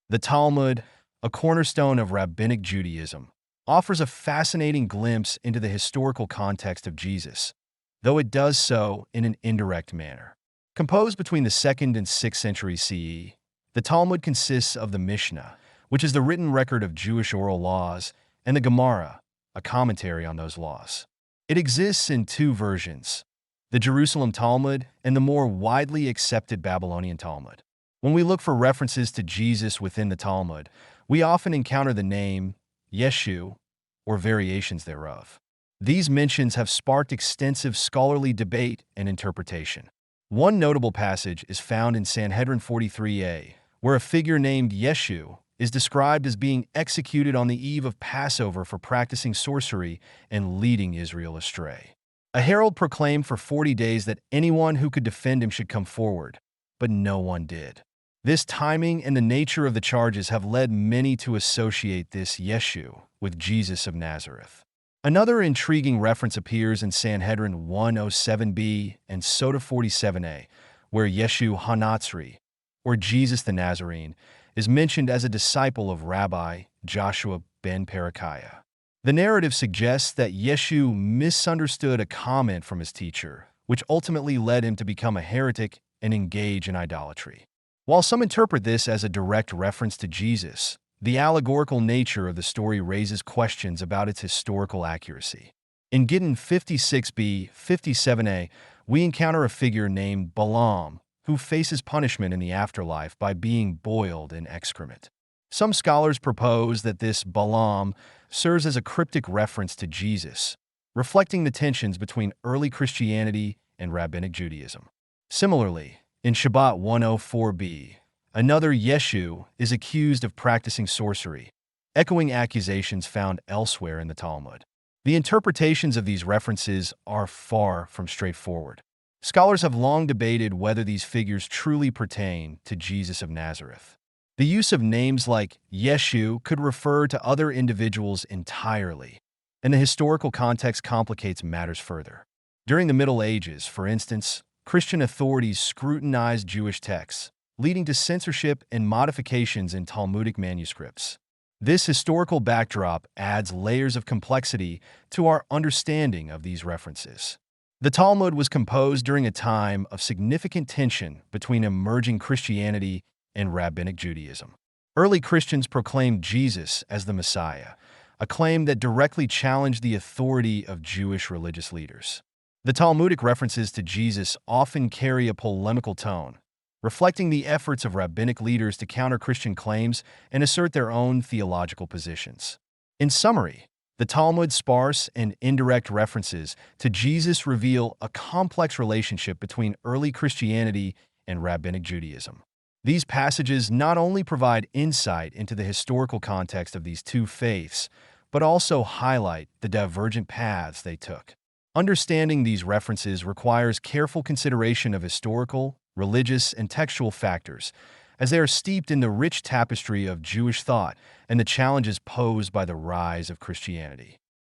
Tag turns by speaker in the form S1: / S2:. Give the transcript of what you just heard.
S1: The Talmud, a cornerstone of Rabbinic Judaism, offers a fascinating glimpse into the historical context of Jesus, though it does so in an indirect manner. Composed between the 2nd and 6th century CE, the Talmud consists of the Mishnah, which is the written record of Jewish oral laws, and the Gemara, a commentary on those laws. It exists in two versions, the Jerusalem Talmud and the more widely accepted Babylonian Talmud. When we look for references to Jesus within the Talmud, we often encounter the name Yeshu or variations thereof. These mentions have sparked extensive scholarly debate and interpretation. One notable passage is found in Sanhedrin 43a, where a figure named Yeshu is described as being executed on the eve of Passover for practicing sorcery and leading Israel astray. A herald proclaimed for 40 days that anyone who could defend him should come forward, but no one did. This timing and the nature of the charges have led many to associate this Yeshu with Jesus of Nazareth. Another intriguing reference appears in Sanhedrin 107b and Sota 47a, where Yeshu HaNatzri, or Jesus the Nazarene, is mentioned as a disciple of Rabbi Joshua ben Berechiah. The narrative suggests that Yeshu misunderstood a comment from his teacher, which ultimately led him to become a heretic and engage in idolatry. While some interpret this as a direct reference to Jesus, the allegorical nature of the story raises questions about its historical accuracy. In Gittin 56b, 57a, we encounter a figure named Balaam, who faces punishment in the afterlife by being boiled in excrement. Some scholars propose that this Balaam serves as a cryptic reference to Jesus, reflecting the tensions between early Christianity and Rabbinic Judaism. Similarly, in Shabbat 104b, another Yeshu is accused of practicing sorcery, echoing accusations found elsewhere in the Talmud. The interpretations of these references are far from straightforward. Scholars have long debated whether these figures truly pertain to Jesus of Nazareth. The use of names like Yeshu could refer to other individuals entirely, and the historical context complicates matters further. During the Middle Ages, for instance, Christian authorities scrutinized Jewish texts, leading to censorship and modifications in Talmudic manuscripts. This historical backdrop adds layers of complexity to our understanding of these references. The Talmud was composed during a time of significant tension between emerging Christianity and Rabbinic Judaism. Early Christians proclaimed Jesus as the Messiah, a claim that directly challenged the authority of Jewish religious leaders. The Talmudic references to Jesus often carry a polemical tone, reflecting the efforts of rabbinic leaders to counter Christian claims and assert their own theological positions. In summary, the Talmud's sparse and indirect references to Jesus reveal a complex relationship between early Christianity and Rabbinic Judaism. These passages not only provide insight into the historical context of these two faiths, but also highlight the divergent paths they took. Understanding these references requires careful consideration of historical, religious, and textual factors, as they are steeped in the rich tapestry of Jewish thought and the challenges posed by the rise of Christianity.